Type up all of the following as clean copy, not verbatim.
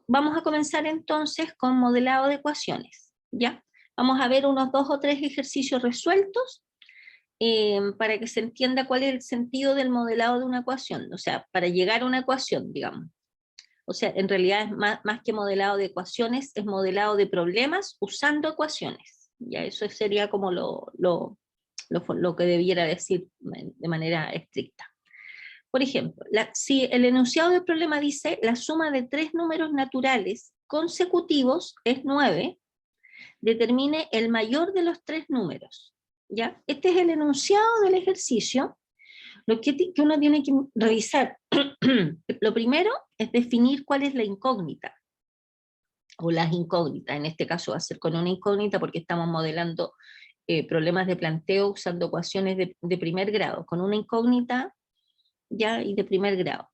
vamos a comenzar entonces con modelado de ecuaciones, ¿ya? Vamos a ver unos 2 o 3 ejercicios resueltos para que se entienda cuál es el sentido del modelado de una ecuación, o sea, para llegar a una ecuación, digamos. O sea, en realidad es más que modelado de ecuaciones, es modelado de problemas usando ecuaciones. Ya eso sería como lo que debiera decir de manera estricta. Por ejemplo, si el enunciado del problema dice la suma de 3 números naturales consecutivos es 9, determine el mayor de los 3 números. ¿Ya? Este es el enunciado del ejercicio. Lo que uno tiene que revisar, lo primero es definir cuál es la incógnita, o las incógnitas, en este caso va a ser con una incógnita porque estamos modelando problemas de planteo usando ecuaciones de primer grado, con una incógnita ya y de primer grado.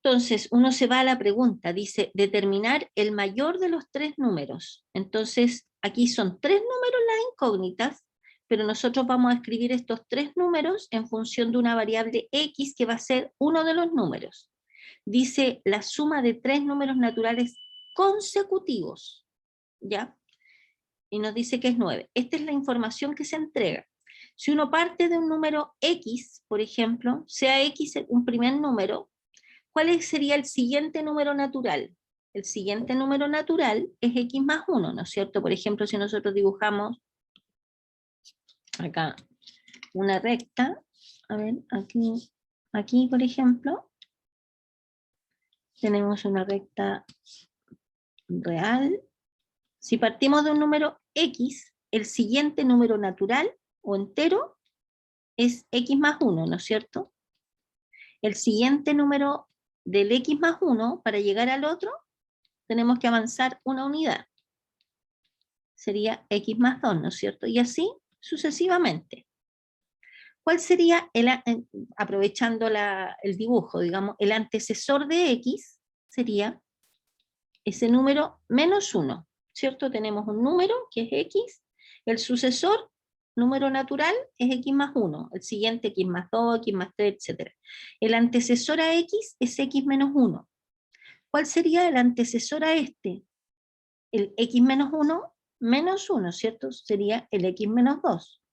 Entonces, uno se va a la pregunta, dice, determinar el mayor de los 3 números. Entonces, aquí son 3 números las incógnitas, pero nosotros vamos a escribir estos 3 números en función de una variable x que va a ser uno de los números. Dice la suma de 3 números naturales consecutivos, ¿ya? Y nos dice que es 9. Esta es la información que se entrega. Si uno parte de un número x, por ejemplo, sea x un primer número, ¿cuál sería el siguiente número natural? El siguiente número natural es x más 1, ¿no es cierto? Por ejemplo, si nosotros dibujamos acá una recta, a ver, aquí por ejemplo, tenemos una recta real. Si partimos de un número x, el siguiente número natural o entero es x más 1, ¿no es cierto? El siguiente número del x más 1, para llegar al otro, tenemos que avanzar una unidad. Sería x más 2, ¿no es cierto? Y así sucesivamente. ¿Cuál sería, aprovechando el dibujo, digamos, el antecesor de x? Sería ese número menos 1, ¿cierto? Tenemos un número que es x, el sucesor, número natural, es x más 1, el siguiente x más 2, x más 3, etc. El antecesor a x es x menos 1. ¿Cuál sería el antecesor a este? El x menos 1 menos 1, ¿cierto? Sería el x menos 2.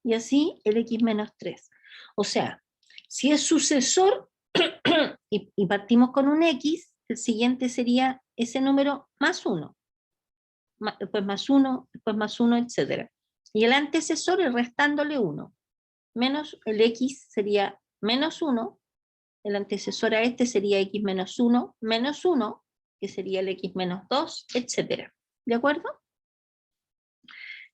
Y así el x menos 3. O sea, si es sucesor y partimos con un x, el siguiente sería ese número más 1. Después más 1, después más 1, etc. Y el antecesor es restándole 1. Menos el x sería menos 1. El antecesor a este sería x menos 1, menos 1, que sería el x menos 2, etc. ¿De acuerdo?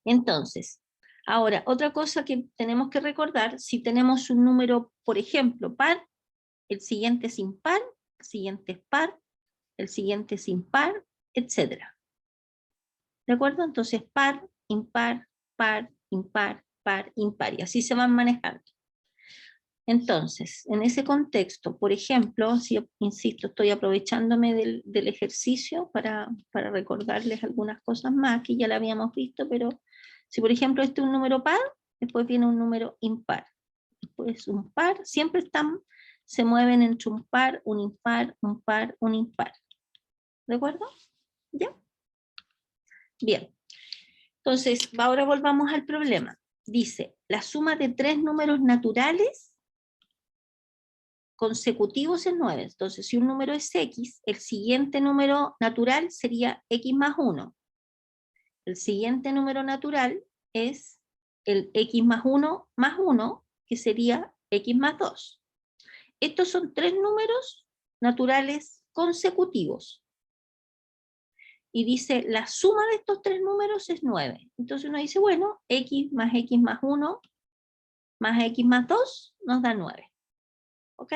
Entonces, ahora, otra cosa que tenemos que recordar, si tenemos un número, por ejemplo, par, el siguiente es impar, el siguiente es par, el siguiente es impar, etc. ¿De acuerdo? Entonces, par, impar, par, impar, y así se van manejando. Entonces, en ese contexto, por ejemplo, si insisto, estoy aprovechándome del ejercicio para recordarles algunas cosas más que ya la habíamos visto, pero si por ejemplo este es un número par, después viene un número impar, después un par, siempre se mueven entre un par, un impar, un par, un impar. ¿De acuerdo? ¿Ya? Bien. Entonces, ahora volvamos al problema. Dice, la suma de 3 números naturales consecutivos es 9. Entonces, si un número es x, el siguiente número natural sería x más 1. El siguiente número natural es el x más 1, que sería x más 2. Estos son 3 números naturales consecutivos. Y dice, la suma de estos 3 números es 9. Entonces uno dice, bueno, x más 1 más x más 2 nos da 9. ¿Ok?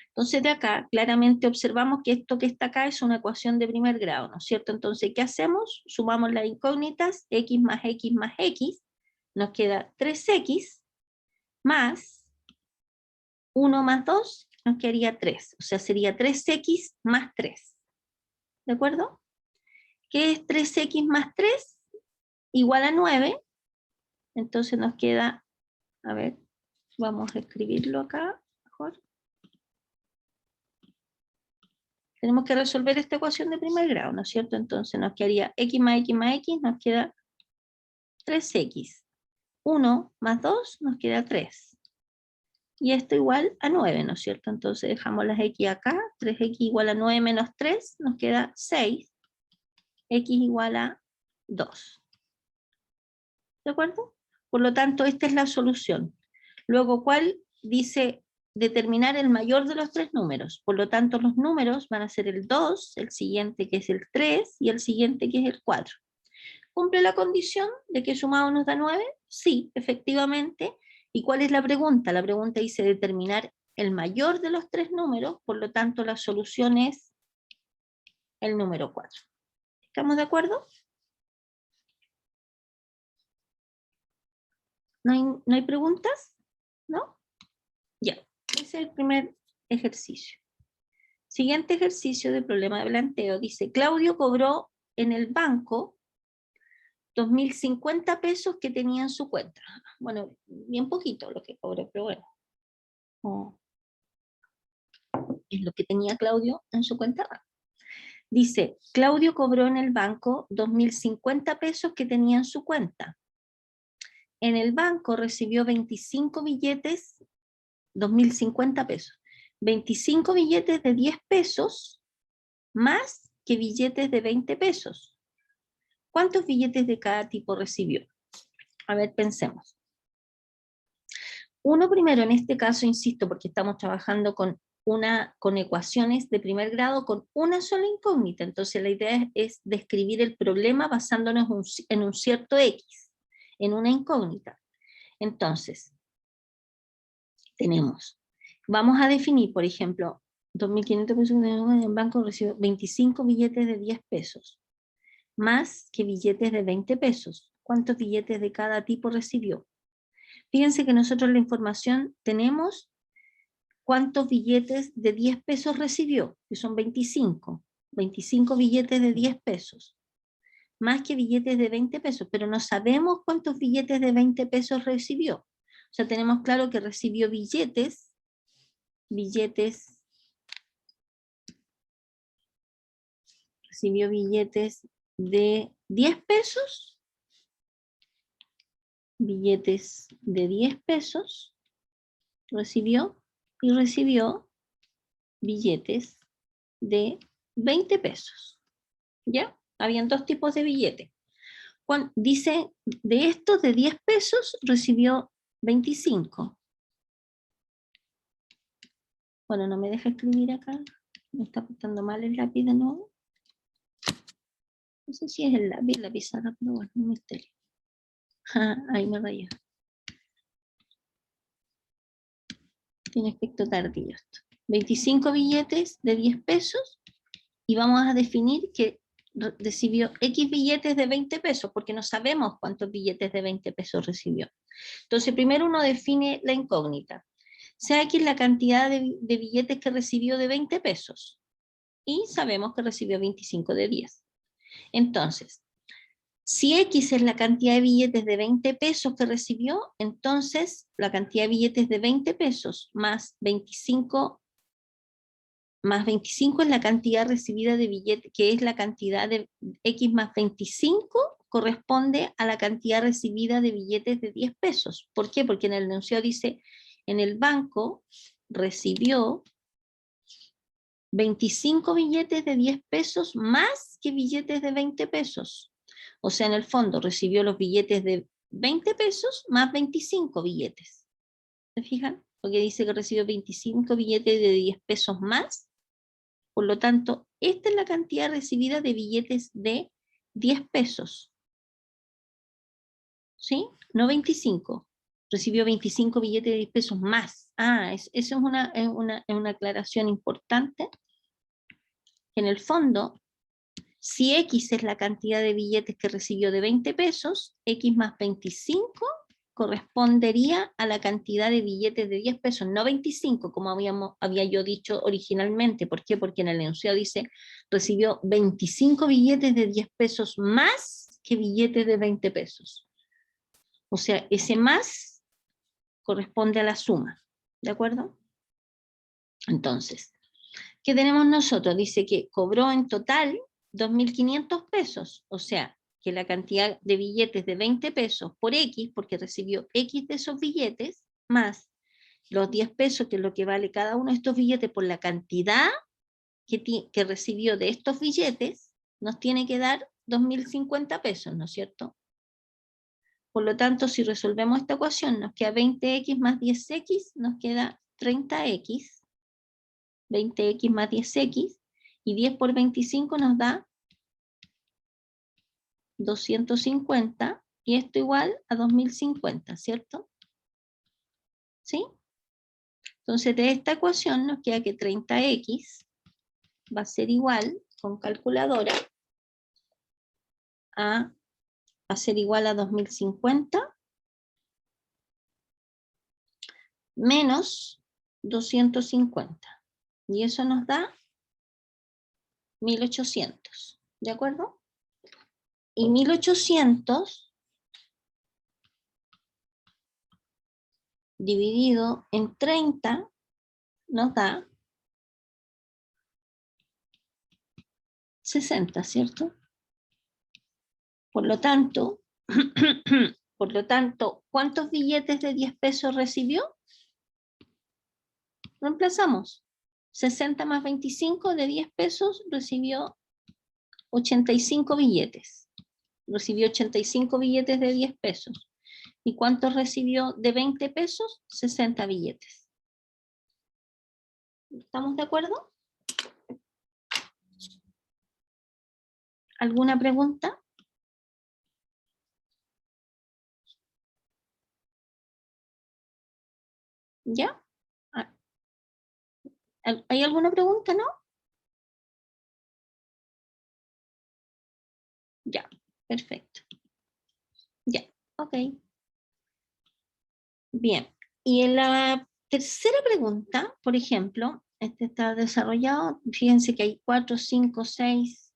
Entonces de acá claramente observamos que esto que está acá es una ecuación de primer grado, ¿no es cierto? Entonces, ¿qué hacemos? Sumamos las incógnitas, x más x, nos queda 3x, más 1 más 2, nos quedaría 3. O sea, sería 3x más 3. ¿De acuerdo? ¿Qué es 3x más 3? Igual a 9. Entonces nos queda, a ver, vamos a escribirlo acá, mejor. Tenemos que resolver esta ecuación de primer grado, ¿no es cierto? Entonces nos quedaría x más x más x, nos queda 3x. 1 más 2 nos queda 3. Y esto igual a 9, ¿no es cierto? Entonces dejamos las x acá, 3x igual a 9 menos 3, nos queda 6. X igual a 2. ¿De acuerdo? Por lo tanto, esta es la solución. Luego, ¿cuál? Dice determinar el mayor de los tres números. Por lo tanto, los números van a ser el 2, el siguiente que es el 3 y el siguiente que es el 4. ¿Cumple la condición de que sumado nos da 9? Sí, efectivamente. ¿Y cuál es la pregunta? La pregunta dice determinar el mayor de los tres números, por lo tanto la solución es el número 4. ¿Estamos de acuerdo? ¿No hay preguntas? ¿No? Ya, ese es el primer ejercicio. Siguiente ejercicio de problema de planteo. Dice, Claudio cobró en el banco 2.050 pesos que tenía en su cuenta. Bueno, bien poquito lo que cobró, pero bueno. Es lo que tenía Claudio en su cuenta. Dice, Claudio cobró en el banco 2.050 pesos que tenía en su cuenta. En el banco recibió 25 billetes, 2.050 pesos. 25 billetes de 10 pesos más que billetes de 20 pesos. ¿Cuántos billetes de cada tipo recibió? A ver, pensemos. Uno primero, en este caso, insisto, porque estamos trabajando con ecuaciones de primer grado con una sola incógnita. Entonces la idea es describir el problema basándonos en un cierto X, en una incógnita. Entonces, vamos a definir, por ejemplo, 2.500 pesos en el banco recibió 25 billetes de 10 pesos, más que billetes de 20 pesos. ¿Cuántos billetes de cada tipo recibió? Fíjense que nosotros la información tenemos cuántos billetes de 10 pesos recibió, que son 25. 25 billetes de 10 pesos, más que billetes de 20 pesos, pero no sabemos cuántos billetes de 20 pesos recibió. O sea, tenemos claro que recibió billetes de 10 pesos, billetes de 10 pesos, recibió billetes de 20 pesos. ¿Ya? Habían dos tipos de billetes. Dice, de estos de 10 pesos recibió 25. Bueno, no me deja escribir acá. Me está apuntando mal el lápiz de nuevo. No sé si es el lápiz, la pizarra, pero bueno, un misterio. Ahí me rayó. Tiene efecto tardío esto. 25 billetes de 10 pesos y vamos a definir que recibió X billetes de 20 pesos, porque no sabemos cuántos billetes de 20 pesos recibió. Entonces, primero uno define la incógnita. Sea X la cantidad de billetes que recibió de 20 pesos. Y sabemos que recibió 25 de 10. Entonces, si X es la cantidad de billetes de 20 pesos que recibió, entonces la cantidad de billetes de 20 pesos más 25 es la cantidad recibida de billetes, que es la cantidad de X más 25 corresponde a la cantidad recibida de billetes de 10 pesos. ¿Por qué? Porque en el enunciado dice, en el banco recibió 25 billetes de 10 pesos más que billetes de 20 pesos. O sea, en el fondo recibió los billetes de 20 pesos más 25 billetes. ¿Se fijan? Porque dice que recibió 25 billetes de 10 pesos más. Por lo tanto, esta es la cantidad recibida de billetes de 10 pesos. ¿Sí? No 25. Recibió 25 billetes de 10 pesos más. Eso es una aclaración importante. En el fondo, si X es la cantidad de billetes que recibió de 20 pesos, X más 25 correspondería a la cantidad de billetes de 10 pesos, no 25, como había yo dicho originalmente. ¿Por qué? Porque en el enunciado dice, recibió 25 billetes de 10 pesos más que billetes de 20 pesos. O sea, ese más corresponde a la suma, ¿de acuerdo? Entonces, ¿Qué tenemos nosotros? Dice que cobró en total 2.500 pesos, o sea, que la cantidad de billetes de 20 pesos por X, porque recibió X de esos billetes, más los 10 pesos, que es lo que vale cada uno de estos billetes por la cantidad que recibió de estos billetes, nos tiene que dar 2.050 pesos, ¿no es cierto? Por lo tanto, si resolvemos esta ecuación, nos queda 20x más 10x, nos queda 30x, 20x más 10x, y 10 por 25 nos da 250, y esto igual a 2.050, ¿cierto? ¿Sí? Entonces, de esta ecuación nos queda que 30x va a ser igual, con calculadora, va a ser igual a 2050 menos 250. Y eso nos da 1800. ¿De acuerdo? Y 1800 dividido en 30 nos da 60, ¿cierto? Por lo tanto, ¿cuántos billetes de 10 pesos recibió? Reemplazamos. 60 más 25 de 10 pesos recibió 85 billetes. Recibió 85 billetes de 10 pesos. ¿Y cuántos recibió de 20 pesos? 60 billetes. ¿Estamos de acuerdo? ¿Alguna pregunta? ¿Ya? ¿Hay alguna pregunta, no? Ya, perfecto. Ya, ok. Bien. Y en la tercera pregunta, por ejemplo, este está desarrollado, fíjense que hay 4, 5, 6,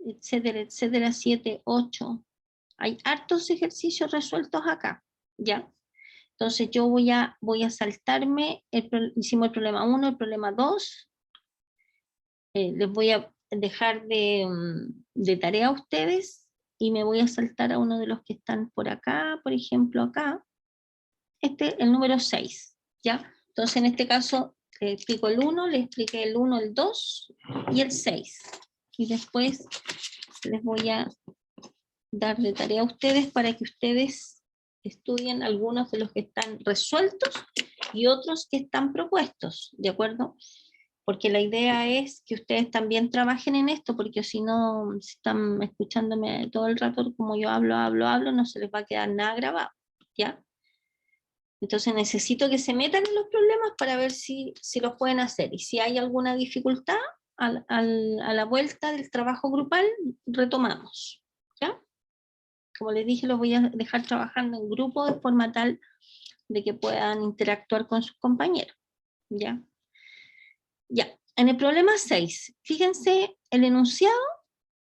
etcétera, etcétera, 7, 8. Hay hartos ejercicios resueltos acá, ¿ya? Entonces yo voy a saltarme, hicimos el problema 1, el problema 2, les voy a dejar de tarea a ustedes y me voy a saltar a uno de los que están por acá, por ejemplo acá, el número 6, ¿ya? Entonces en este caso le explico el 1, le expliqué el 1, el 2 y el 6. Y después les voy a dar de tarea a ustedes para que ustedes estudien algunos de los que están resueltos y otros que están propuestos, ¿de acuerdo? Porque la idea es que ustedes también trabajen en esto, porque si no, si están escuchándome todo el rato como yo hablo, no se les va a quedar nada grabado, ¿ya? Entonces necesito que se metan en los problemas para ver si los pueden hacer. Y si hay alguna dificultad, a la vuelta del trabajo grupal, retomamos, ¿ya? Como les dije, los voy a dejar trabajando en grupo de forma tal de que puedan interactuar con sus compañeros, ¿ya? Ya, en el problema 6, fíjense, el enunciado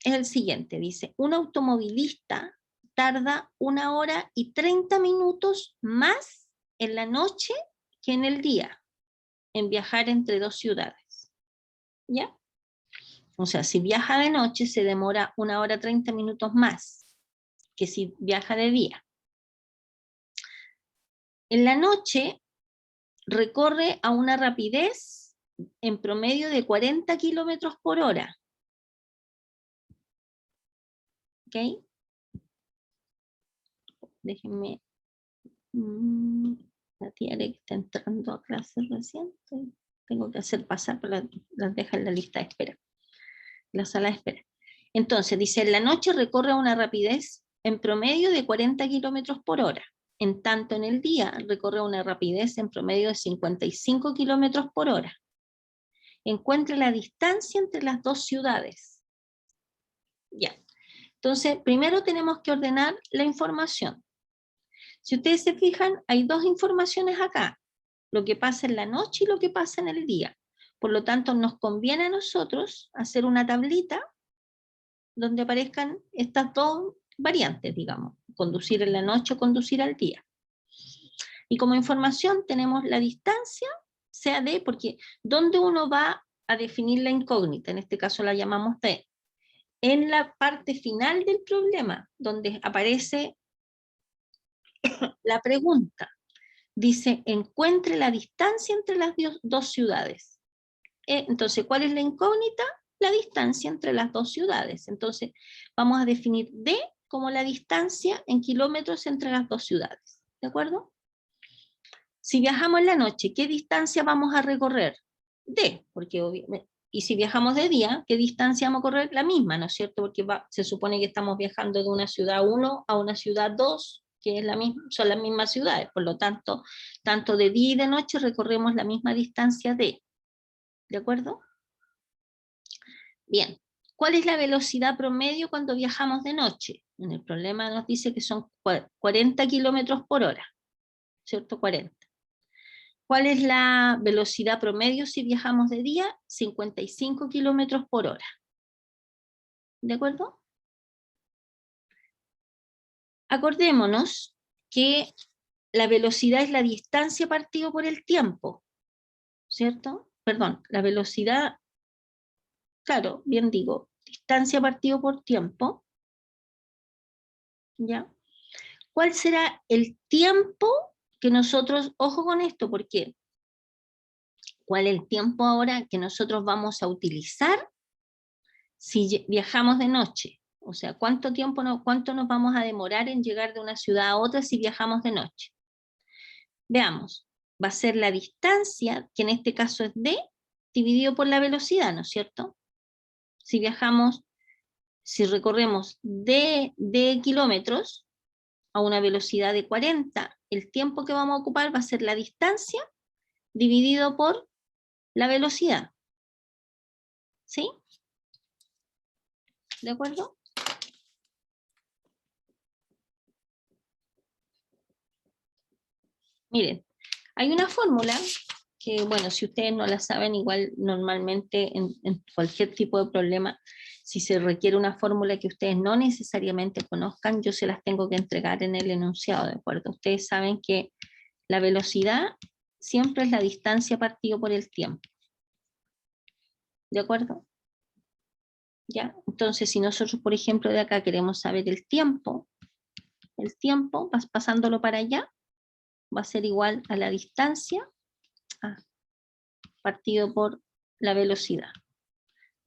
es el siguiente, dice, un automovilista tarda 1 hora y 30 minutos más en la noche que en el día en viajar entre dos ciudades, ¿ya? O sea, si viaja de noche se demora 1 hora 30 minutos más que si viaja de día. En la noche recorre a una rapidez en promedio de 40 kilómetros por hora. ¿Ok? Déjenme. La tía que está entrando a clase recién. Tengo que hacer pasar, pero las deja en la lista de espera. La sala de espera. Entonces, dice, en la noche recorre a una rapidez en promedio de 40 kilómetros por hora. En tanto, en el día recorre a una rapidez en promedio de 55 kilómetros por hora. Encuentre la distancia entre las dos ciudades. Ya. Entonces, primero tenemos que ordenar la información. Si ustedes se fijan, hay dos informaciones acá, lo que pasa en la noche y lo que pasa en el día. Por lo tanto, nos conviene a nosotros hacer una tablita donde aparezcan estas dos variantes, digamos, conducir en la noche o conducir al día. Y como información tenemos la distancia, sea de, porque ¿dónde uno va a definir la incógnita, en este caso la llamamos D. En la parte final del problema, donde aparece la pregunta, dice, encuentre la distancia entre las dos ciudades. Entonces, ¿cuál es la incógnita? La distancia entre las dos ciudades. Entonces, vamos a definir D como la distancia en kilómetros entre las dos ciudades. ¿De acuerdo? Si viajamos en la noche, ¿qué distancia vamos a recorrer? D, porque obviamente. Y si viajamos de día, ¿qué distancia vamos a correr? La misma, ¿no es cierto? Porque se supone que estamos viajando de una ciudad 1 a una ciudad 2, que es son las mismas ciudades. Por lo tanto, tanto de día y de noche recorremos la misma distancia D. ¿De acuerdo? Bien. ¿Cuál es la velocidad promedio cuando viajamos de noche? En el problema nos dice que son 40 kilómetros por hora, ¿cierto? 40. ¿Cuál es la velocidad promedio si viajamos de día? 55 kilómetros por hora. ¿De acuerdo? Acordémonos que la velocidad es la distancia partido por el tiempo, ¿cierto? Perdón, la velocidad, claro, bien digo, distancia partido por tiempo, ¿ya? ¿Cuál será el tiempo que nosotros, ojo con esto, porque ¿cuál es el tiempo ahora que nosotros vamos a utilizar si viajamos de noche? O sea, ¿cuánto nos vamos a demorar en llegar de una ciudad a otra si viajamos de noche? Veamos, va a ser la distancia, que en este caso es D, dividido por la velocidad, ¿no es cierto? Si recorremos D kilómetros a una velocidad de 40, el tiempo que vamos a ocupar va a ser la distancia dividido por la velocidad. ¿Sí? ¿De acuerdo? Miren, hay una fórmula que, bueno, si ustedes no la saben, igual normalmente en cualquier tipo de problema, si se requiere una fórmula que ustedes no necesariamente conozcan, yo se las tengo que entregar en el enunciado, ¿de acuerdo? Ustedes saben que la velocidad siempre es la distancia partido por el tiempo. ¿De acuerdo? ¿Ya? Entonces, si nosotros, por ejemplo, de acá queremos saber el tiempo, pasándolo para allá, va a ser igual a la distancia partido por la velocidad.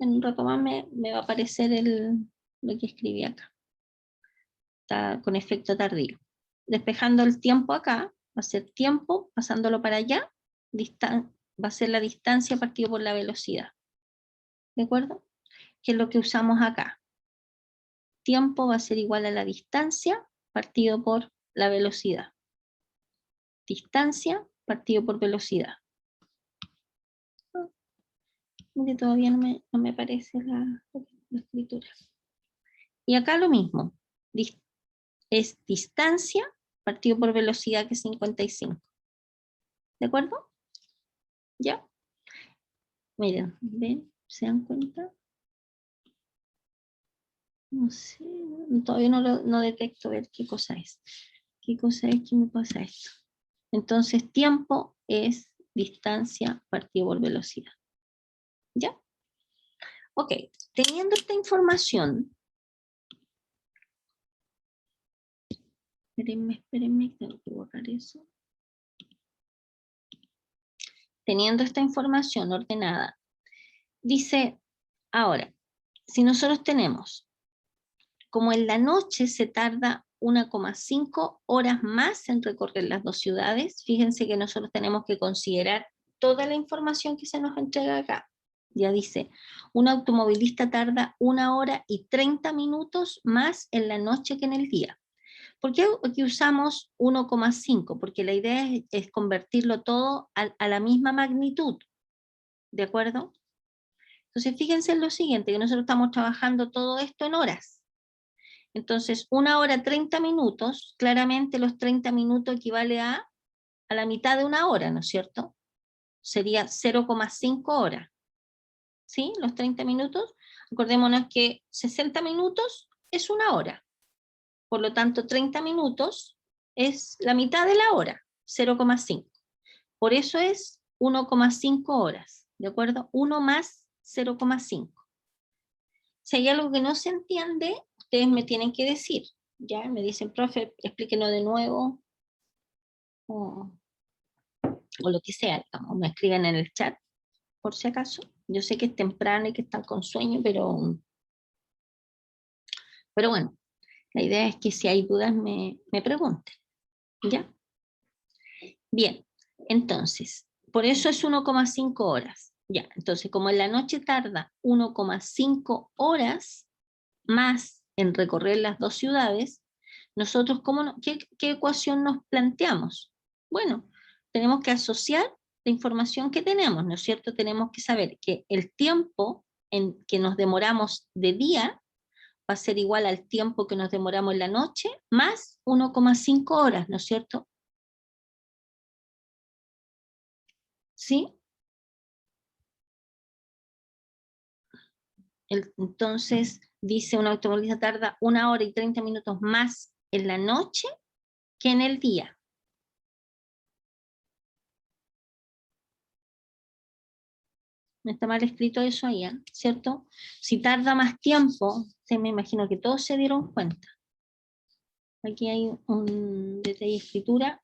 En un rato más me va a aparecer lo que escribí acá. Está con efecto tardío. Despejando el tiempo acá, va a ser tiempo, pasándolo para allá, va a ser la distancia partido por la velocidad. ¿De acuerdo? Que es lo que usamos acá. Tiempo va a ser igual a la distancia partido por la velocidad. Distancia partido por velocidad. Que todavía no me aparece la escritura. Y acá lo mismo. Es distancia partido por velocidad, que es 55. ¿De acuerdo? ¿Ya? Miren, ¿ven? ¿Se dan cuenta? No sé, todavía no detecto ver qué cosa es. ¿Qué cosa es que me pasa esto? Entonces, tiempo es distancia partido por velocidad. ¿Ya? Ok, teniendo esta información, espérenme, tengo que borrar eso. Teniendo esta información ordenada, dice, ahora, si nosotros tenemos, como en la noche se tarda 1,5 horas más en recorrer las dos ciudades, fíjense que nosotros tenemos que considerar toda la información que se nos entrega acá. Ya dice, un automovilista tarda 1 hora y 30 minutos más en la noche que en el día. ¿Por qué aquí usamos 1,5? Porque la idea es convertirlo todo a la misma magnitud, ¿de acuerdo? Entonces fíjense en lo siguiente, que nosotros estamos trabajando todo esto en horas. Entonces 1 hora 30 minutos, claramente los 30 minutos equivale a la mitad de 1 hora, ¿no es cierto? Sería 0,5 horas. ¿Sí? Los 30 minutos. Acordémonos que 60 minutos es 1 hora. Por lo tanto, 30 minutos es la mitad de la hora, 0,5. Por eso es 1,5 horas. ¿De acuerdo? 1 más 0,5. Si hay algo que no se entiende, ustedes me tienen que decir. Ya me dicen, profe, explíquenos de nuevo. O lo que sea, digamos, me escriben en el chat, por si acaso. Yo sé que es temprano y que están con sueño, pero bueno, la idea es que si hay dudas me pregunten. ¿Ya? Bien, entonces, por eso es 1,5 horas. Ya, entonces, como en la noche tarda 1,5 horas más en recorrer las dos ciudades, nosotros, ¿qué ecuación nos planteamos? Bueno, tenemos que asociar la información que tenemos, ¿no es cierto? Tenemos que saber que el tiempo en que nos demoramos de día va a ser igual al tiempo que nos demoramos en la noche, más 1,5 horas, ¿no es cierto? ¿Sí? Entonces, dice un automovilista tarda 1 hora y 30 minutos más en la noche que en el día. No está mal escrito eso ahí, ¿cierto? Si tarda más tiempo, me imagino que todos se dieron cuenta. Aquí hay un detalle de escritura.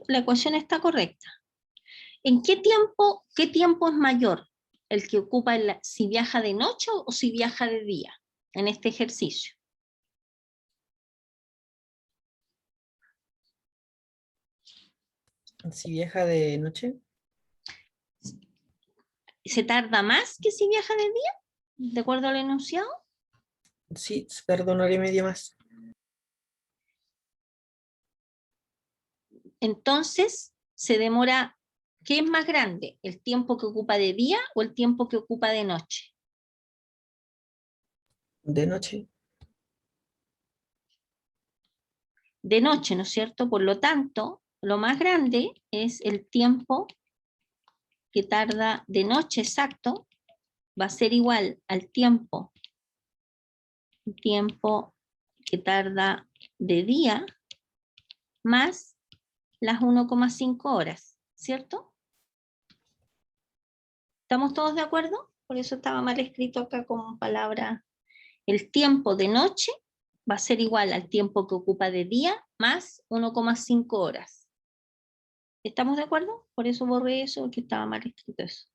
La ecuación está correcta. ¿En qué tiempo es mayor? ¿El que ocupa si viaja de noche o si viaja de día en este ejercicio? Si viaja de noche. ¿Se tarda más que si viaja de día? ¿De acuerdo al enunciado? Sí, perdón, hora y media más. Entonces, se demora, ¿qué es más grande? ¿El tiempo que ocupa de día o el tiempo que ocupa de noche? De noche. De noche, ¿no es cierto? Por lo tanto, lo más grande es el tiempo que tarda de noche exacto, va a ser igual al tiempo que tarda de día más las 1,5 horas, ¿cierto? ¿Estamos todos de acuerdo? Por eso estaba mal escrito acá con palabra. El tiempo de noche va a ser igual al tiempo que ocupa de día más 1,5 horas. ¿Estamos de acuerdo? Por eso borré eso, porque estaba mal escrito eso.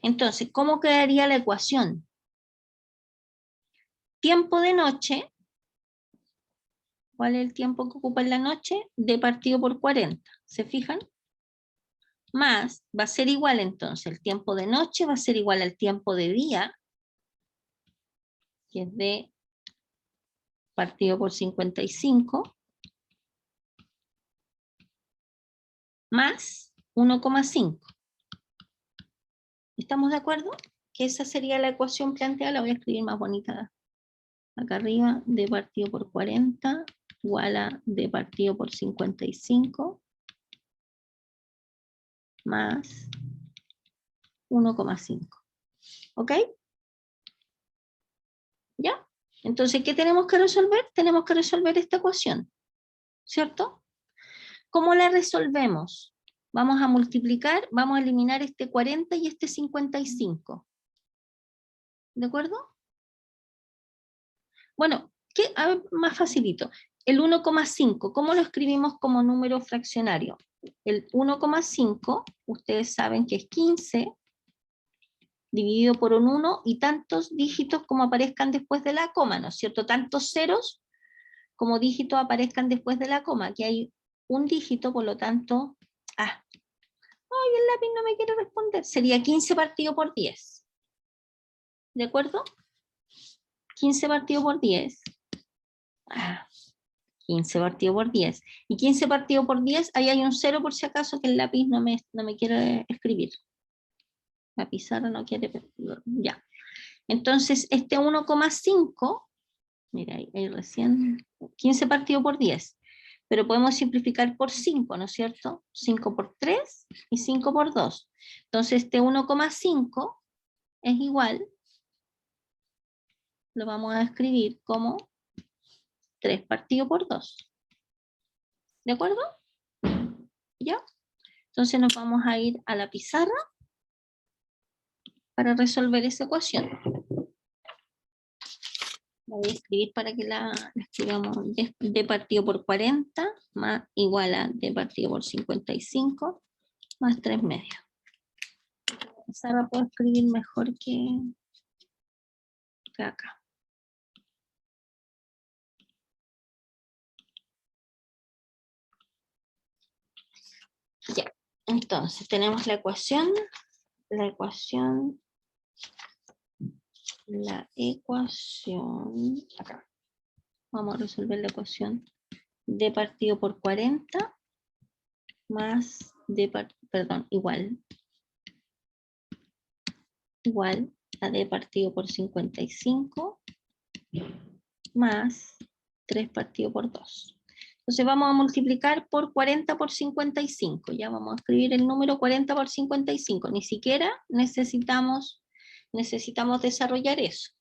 Entonces, ¿cómo quedaría la ecuación? Tiempo de noche, ¿cuál es el tiempo que ocupa en la noche? D partido por 40, ¿se fijan? Más, va a ser igual entonces, el tiempo de noche va a ser igual al tiempo de día, que es D partido por 55, más 1,5. ¿Estamos de acuerdo? Que esa sería la ecuación planteada, la voy a escribir más bonita acá arriba, D partido por 40 igual a D partido por 55 más 1,5. ¿Ok? ¿Ya? Entonces, ¿qué tenemos que resolver? Tenemos que resolver esta ecuación, ¿cierto? ¿Cómo la resolvemos? Vamos a multiplicar, vamos a eliminar este 40 y este 55. ¿De acuerdo? Bueno, a ver, más facilito. El 1,5, ¿cómo lo escribimos como número fraccionario? El 1,5, ustedes saben que es 15 dividido por un 1 y tantos dígitos como aparezcan después de la coma, ¿no es cierto? Tantos ceros como dígitos aparezcan después de la coma. Aquí hay un dígito, por lo tanto... ¡Ay, el lápiz no me quiere responder! Sería 15 partido por 10. ¿De acuerdo? 15 partido por 10. 15 partido por 10. Y 15 partido por 10, ahí hay un 0 por si acaso que el lápiz no me quiere escribir. La pizarra no quiere... Ya. Entonces, este 1,5, mira, ahí recién... 15 partido por 10. Pero podemos simplificar por 5, ¿no es cierto? 5 por 3 y 5 por 2. Entonces, este 1,5 es igual, lo vamos a escribir como 3 partido por 2. ¿De acuerdo? ¿Ya? Entonces nos vamos a ir a la pizarra para resolver esa ecuación. La voy a escribir para que la escribamos. D partido por 40 más igual a D partido por 55 más 3 medios. La pizarra puedo escribir mejor que acá. Ya, entonces tenemos la ecuación acá. Vamos a resolver la ecuación D partido por 40 más igual a D partido por 55 más 3 partido por 2. Entonces vamos a multiplicar por 40 por 55. Ya vamos a escribir el número 40 por 55. Ni siquiera necesitamos desarrollar eso.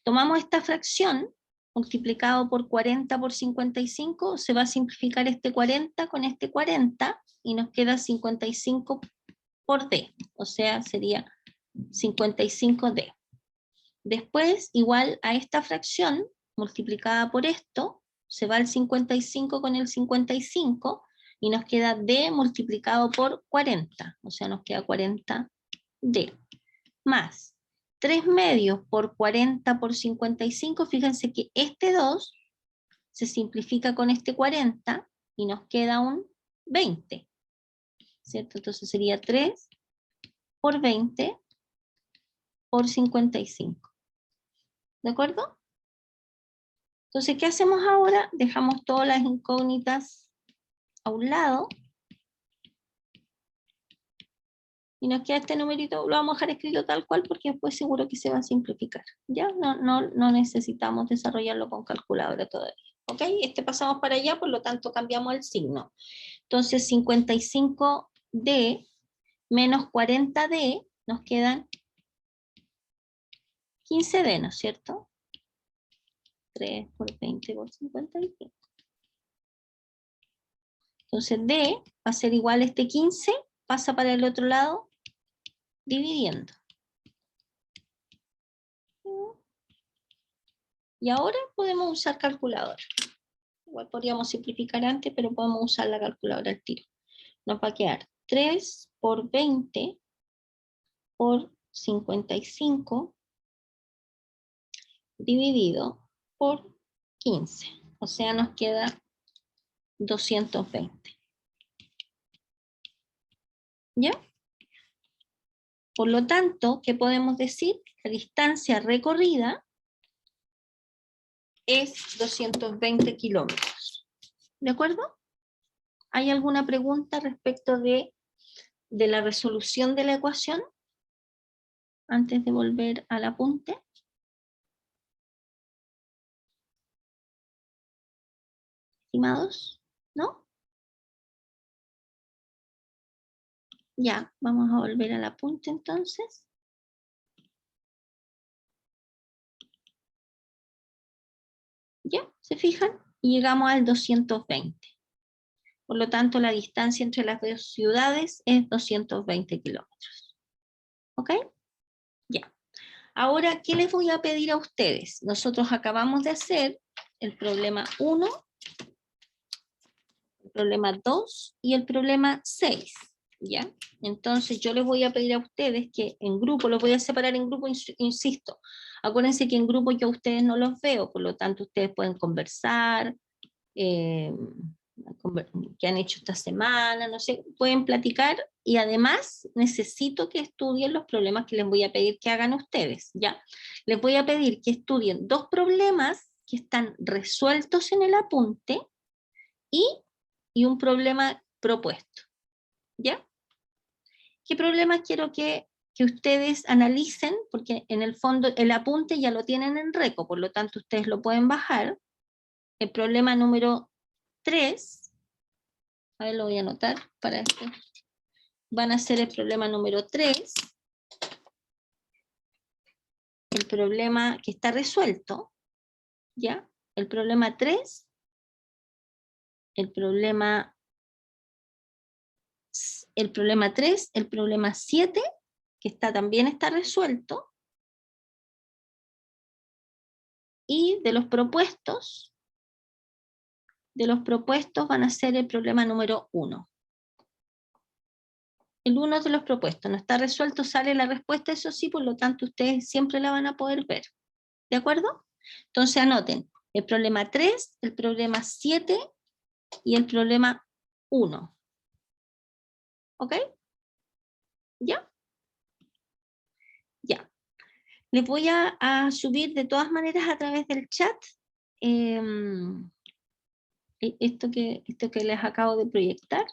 Tomamos esta fracción, multiplicado por 40 por 55, se va a simplificar este 40 con este 40, y nos queda 55 por D, o sea, sería 55D. Después, igual a esta fracción, multiplicada por esto, se va el 55 con el 55, y nos queda D multiplicado por 40, o sea, nos queda 40D, más 3 medios por 40 por 55, fíjense que este 2 se simplifica con este 40, y nos queda un 20, ¿cierto? Entonces sería 3 por 20 por 55. ¿De acuerdo? Entonces, ¿qué hacemos ahora? Dejamos todas las incógnitas a un lado. Y nos queda este numerito, lo vamos a dejar escrito tal cual porque después seguro que se va a simplificar. ¿Ya? No necesitamos desarrollarlo con calculadora todavía. ¿Ok? Pasamos para allá, por lo tanto cambiamos el signo. Entonces 55D menos 40D nos quedan 15D, ¿no es cierto? 3 por 20 por 55. Entonces D va a ser igual a este 15, pasa para el otro lado, dividiendo. Y ahora podemos usar calculadora. Igual podríamos simplificar antes, pero podemos usar la calculadora al tiro. Nos va a quedar 3 por 20 por 55 dividido por 15. O sea, nos queda 220. ¿Ya? Por lo tanto, ¿qué podemos decir? La distancia recorrida es 220 kilómetros. ¿De acuerdo? ¿Hay alguna pregunta respecto de la resolución de la ecuación? Antes de volver al apunte. Estimados, ¿no? Ya, vamos a volver al apunte entonces. Ya, ¿se fijan? Y llegamos al 220. Por lo tanto, la distancia entre las dos ciudades es 220 kilómetros. ¿Ok? Ya. Ahora, ¿qué les voy a pedir a ustedes? Nosotros acabamos de hacer el problema 1, el problema 2 y el problema 6. ¿Ya? Entonces yo les voy a pedir a ustedes que en grupo, los voy a separar en grupo, insisto. Acuérdense que en grupo yo a ustedes no los veo, por lo tanto ustedes pueden conversar, qué han hecho esta semana, no sé, pueden platicar, y además necesito que estudien los problemas que les voy a pedir que hagan ustedes, ¿ya? Les voy a pedir que estudien 2 problemas que están resueltos en el apunte y un problema propuesto, ¿ya? ¿Qué problemas quiero que ustedes analicen? Porque en el fondo el apunte ya lo tienen en Reco, por lo tanto ustedes lo pueden bajar. El problema número 3, a ver, lo voy a anotar para esto. Van a ser el problema número 3, el problema que está resuelto, ¿ya? El problema 3, el problema el problema 3, el problema 7, que también está resuelto, y de los propuestos van a ser el problema número 1. El 1 de los propuestos no está resuelto, sale la respuesta, eso sí, por lo tanto ustedes siempre la van a poder ver. ¿De acuerdo? Entonces anoten el problema 3, el problema 7 y el problema 1. ¿Ok? ¿Ya? Ya. Les voy a subir de todas maneras a través del chat esto que les acabo de proyectar,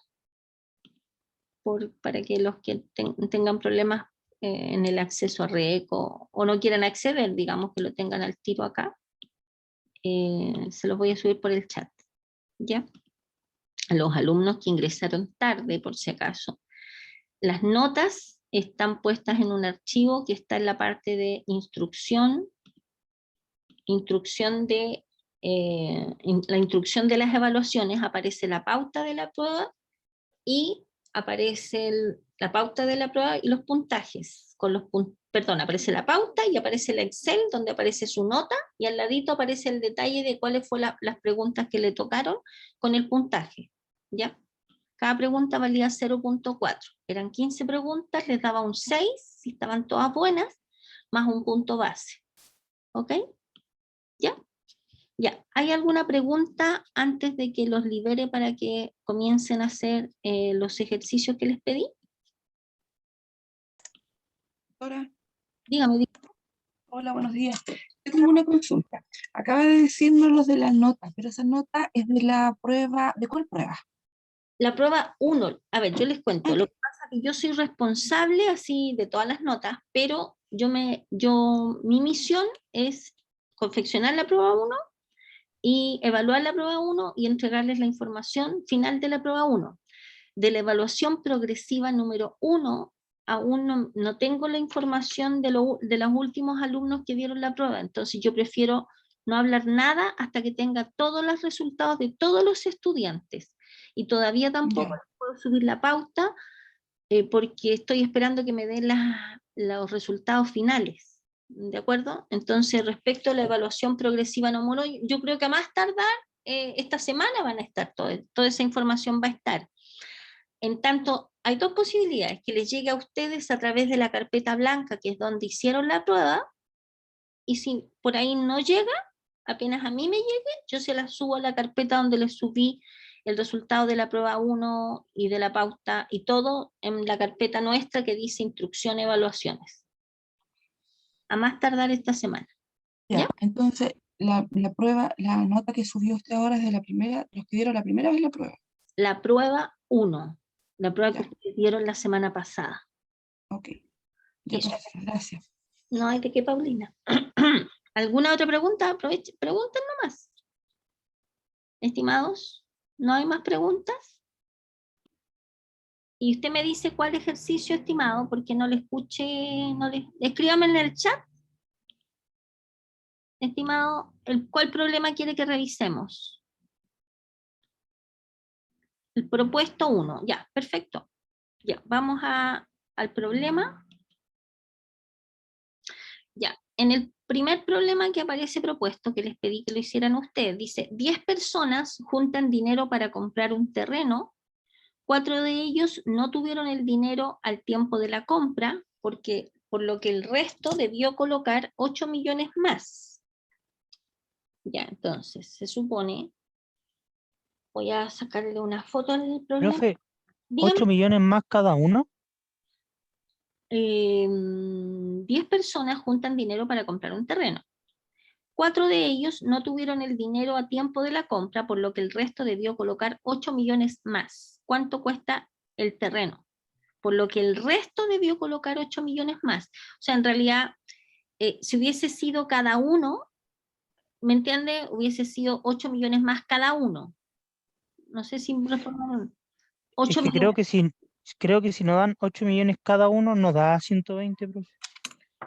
para que los que tengan problemas en el acceso a REC o no quieran acceder, digamos que lo tengan al tiro acá, se los voy a subir por el chat, ¿ya? A los alumnos que ingresaron tarde, por si acaso. Las notas están puestas en un archivo que está en la parte de instrucción de la instrucción de las evaluaciones. Aparece la pauta de la prueba y aparece la pauta de la prueba y los puntajes. Aparece la pauta y aparece el Excel donde aparece su nota y al ladito aparece el detalle de cuáles fueron las preguntas que le tocaron con el puntaje. ¿Ya? Cada pregunta valía 0.4. Eran 15 preguntas, les daba un 6 si estaban todas buenas, más un punto base. ¿Ok? ¿Ya? Ya. ¿Hay alguna pregunta antes de que los libere para que comiencen a hacer los ejercicios que les pedí? Hola, Dígame. hola, buenos días. Yo tengo una consulta. Acaba de decirnos los de las notas, pero esa nota es de la prueba, ¿de cuál prueba? La prueba 1, a ver, yo les cuento, lo que pasa es que yo soy responsable así de todas las notas, pero mi misión es confeccionar la prueba 1 y evaluar la prueba 1 y entregarles la información final de la prueba 1. De la evaluación progresiva número 1, aún no tengo la información de los últimos alumnos que dieron la prueba, entonces yo prefiero no hablar nada hasta que tenga todos los resultados de todos los estudiantes. Y todavía tampoco les puedo subir la pauta porque estoy esperando que me den los resultados finales. ¿De acuerdo? Entonces, respecto a la evaluación progresiva número 1, yo creo que a más tardar esta semana van a estar, toda esa información va a estar. En tanto, hay dos posibilidades: que les llegue a ustedes a través de la carpeta blanca, que es donde hicieron la prueba, y si por ahí no llega, apenas a mí me llegue, yo se la subo a la carpeta donde les subí el resultado de la prueba 1 y de la pauta y todo en la carpeta nuestra que dice instrucción evaluaciones. A más tardar esta semana. Ya, entonces la prueba, la nota que subió usted ahora es de la primera, los que dieron la primera vez la prueba. La prueba 1, la prueba Ya. que ustedes dieron la semana pasada. Ok, ya, Eso. perfecto, gracias. No hay de qué, Paulina. ¿Alguna otra pregunta? Pregunten nomás. Estimados, ¿no hay más preguntas? Y usted me dice cuál ejercicio, estimado, porque no le escuché, escríbame en el chat, estimado, ¿cuál problema quiere que revisemos? El propuesto 1, ya, perfecto. Ya, vamos al problema. Ya, en el primer problema que aparece propuesto, que les pedí que lo hicieran ustedes, dice: 10 personas juntan dinero para comprar un terreno. 4 de ellos no tuvieron el dinero al tiempo de la compra, por lo que el resto debió colocar 8 millones más. Ya, entonces, se supone, voy a sacarle una foto al problema. Profe, Dígame. 8 millones más cada uno. 10 personas juntan dinero para comprar un terreno. 4 de ellos no tuvieron el dinero a tiempo de la compra, por lo que el resto debió colocar 8 millones más. ¿Cuánto cuesta el terreno? Por lo que el resto debió colocar 8 millones más. O sea, en realidad, si hubiese sido cada uno, ¿me entiende? Hubiese sido 8 millones más cada uno. No sé si reformaron. 8 Es que millones. creo que si nos dan 8 millones cada uno, nos da 120, profe.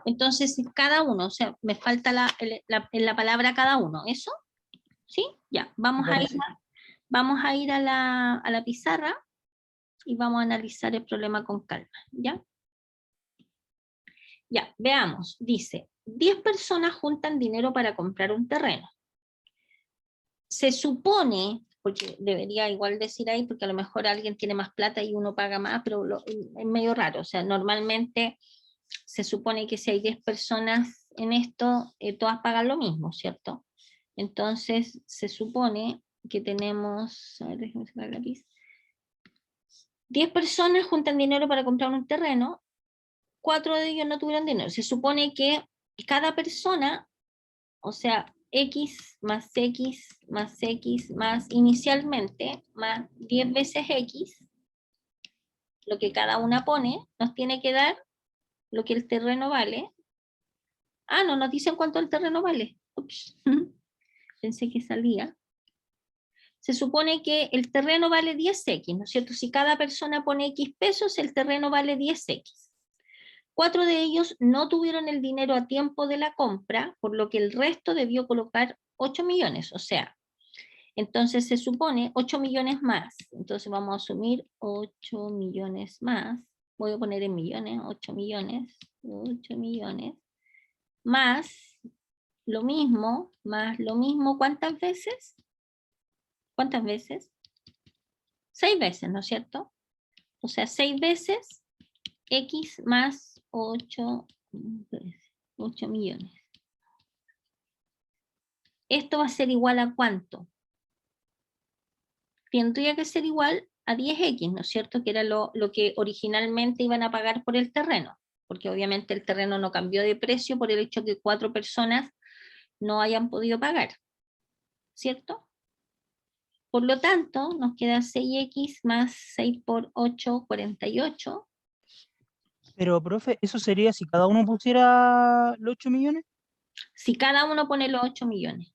Entonces, cada uno, o sea, me falta la palabra cada uno, ¿eso? ¿Sí? Ya, vamos a ir a la pizarra y vamos a analizar el problema con calma, ¿ya? Ya, veamos, dice, 10 personas juntan dinero para comprar un terreno. Se supone, porque debería igual decir ahí, porque a lo mejor alguien tiene más plata y uno paga más, pero es medio raro, o sea, normalmente se supone que si hay 10 personas en esto, todas pagan lo mismo, ¿cierto? Entonces, se supone que tenemos, a ver, déjenme sacar el lápiz. 10 personas juntan dinero para comprar un terreno, 4 de ellos no tuvieron dinero. Se supone que cada persona, o sea, X más X más X más inicialmente, más 10 veces X, lo que cada una pone, nos tiene que dar lo que el terreno vale. Ah, no, nos dicen cuánto el terreno vale. Ups. Pensé que salía. Se supone que el terreno vale 10X, ¿no es cierto? Si cada persona pone X pesos, el terreno vale 10X. 4 de ellos no tuvieron el dinero a tiempo de la compra, por lo que el resto debió colocar 8 millones, o sea, entonces se supone 8 millones más. Entonces vamos a asumir 8 millones más. Voy a poner en millones, 8 millones, más lo mismo, ¿cuántas veces? ¿Cuántas veces? 6 veces, ¿no es cierto? O sea, 6 veces X más 8 millones. Esto va a ser igual a ¿cuánto? Tendría que ser igual a 10X, ¿no es cierto? Que era lo que originalmente iban a pagar por el terreno, porque obviamente el terreno no cambió de precio por el hecho que 4 personas no hayan podido pagar, ¿cierto? Por lo tanto, nos queda 6X más 6 por 8, 48. Pero, profe, ¿eso sería si cada uno pusiera los 8 millones? Si cada uno pone los 8 millones.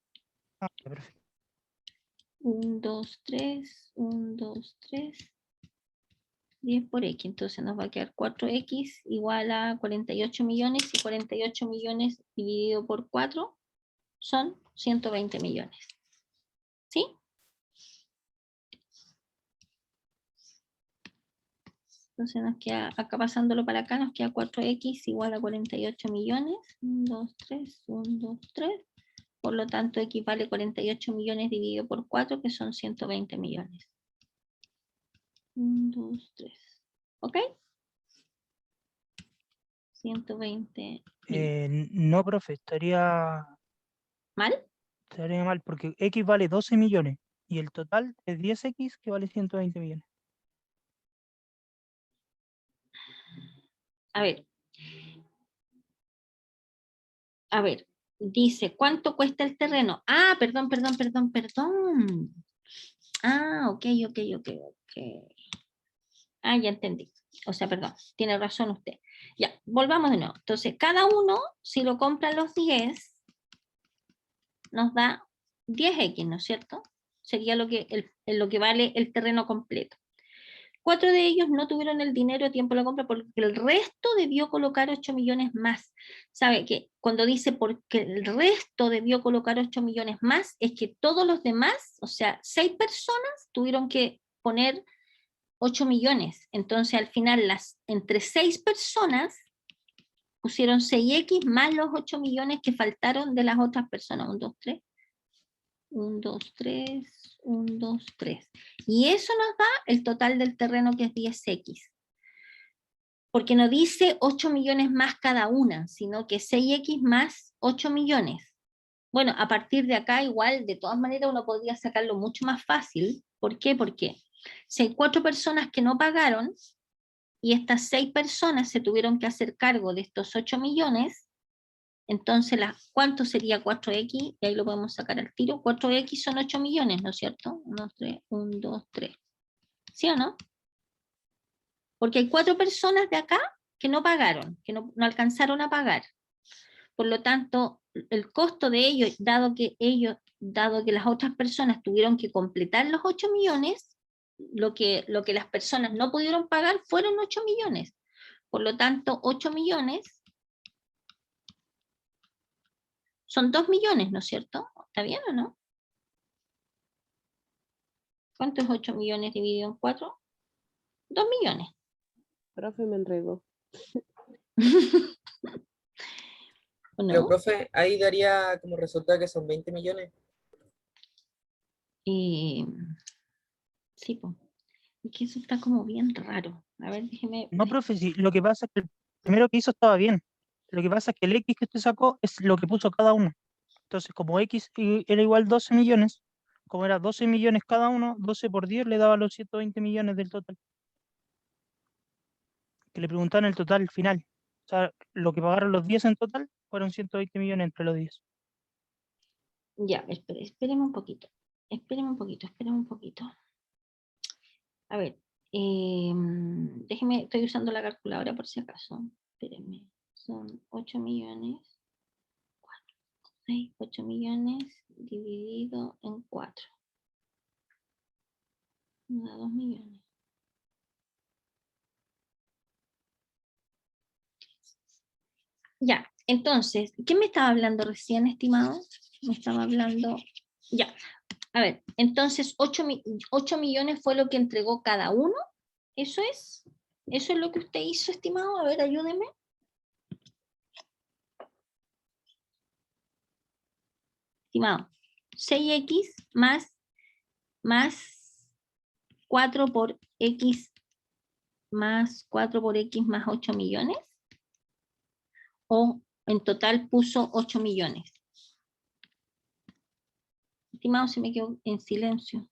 Ah, ya, perfecto. 1, 2, 3, 1, 2, 3, 10 por X, entonces nos va a quedar 4X igual a 48 millones, y 48 millones dividido por 4 son 120 millones. ¿Sí? Entonces nos queda, acá pasándolo para acá, nos queda 4X igual a 48 millones, 1, 2, 3, 1, 2, 3, por lo tanto X vale 48 millones dividido por 4, que son 120 millones. 1, 2, 3. ¿Ok? 120 millones. No, profe, estaría ¿Mal? mal porque X vale 12 millones y el total es 10X que vale 120 millones. A ver. A ver, dice, ¿cuánto cuesta el terreno? Ah, perdón. Ah, ok. Ah, ya entendí. O sea, perdón, tiene razón usted. Ya, volvamos de nuevo. Entonces, cada uno, si lo compran los 10, nos da 10X, ¿no es cierto? Sería lo que vale el terreno completo. 4 de ellos no tuvieron el dinero a tiempo de la compra porque el resto debió colocar 8 millones más. ¿Sabe que cuando dice porque el resto debió colocar 8 millones más, es que todos los demás, o sea, 6 personas tuvieron que poner 8 millones. Entonces al final entre 6 personas pusieron 6X más los 8 millones que faltaron de las otras personas. 1, 2, 3. 1, 2, 3, 1, 2, 3. Y eso nos da el total del terreno, que es 10X. Porque no dice 8 millones más cada una, sino que 6X más 8 millones. Bueno, a partir de acá igual, de todas maneras, uno podría sacarlo mucho más fácil. ¿Por qué? Porque si hay 4 personas que no pagaron y estas 6 personas se tuvieron que hacer cargo de estos 8 millones, entonces, ¿cuánto sería 4X? Y ahí lo podemos sacar al tiro. 4X son 8 millones, ¿no es cierto? 1, 2, 3. ¿Sí o no? Porque hay 4 personas de acá que no pagaron, que no alcanzaron a pagar. Por lo tanto, el costo de ellos, dado que las otras personas tuvieron que completar los 8 millones, lo que las personas no pudieron pagar fueron 8 millones. Por lo tanto, 8 millones son 2 millones, ¿no es cierto? ¿Está bien o no? ¿Cuánto es 8 millones dividido en 4? 2 millones. Profe, me enredó. ¿O Pero, no? profe, ahí daría como resultado que son 20 millones. Sí, pues. Es que eso está como bien raro. A ver, déjeme. No, profe, sí, lo que pasa es que el primero que hizo estaba bien. Lo que pasa es que el X que usted sacó es lo que puso cada uno. Entonces, como X era igual 12 millones, como era 12 millones cada uno, 12 por 10 le daba los 120 millones del total. Que le preguntaron el total final. O sea, lo que pagaron los 10 en total fueron 120 millones entre los 10. Ya, espéreme un poquito. Espéreme un poquito. A ver, déjeme, estoy usando la calculadora por si acaso. Espérenme. Son 8 millones. 8 millones dividido en 4. Me da 2 millones. Ya, entonces, ¿qué me estaba hablando recién, estimado? Me estaba hablando, ya, a ver, entonces 8 millones fue lo que entregó cada uno, ¿eso es? ¿Eso es lo que usted hizo, estimado? A ver, ayúdeme. Estimado, 6x más 4 por x más 4 por x más 8 millones, o en total puso 8 millones. Estimado, se me quedó en silencio.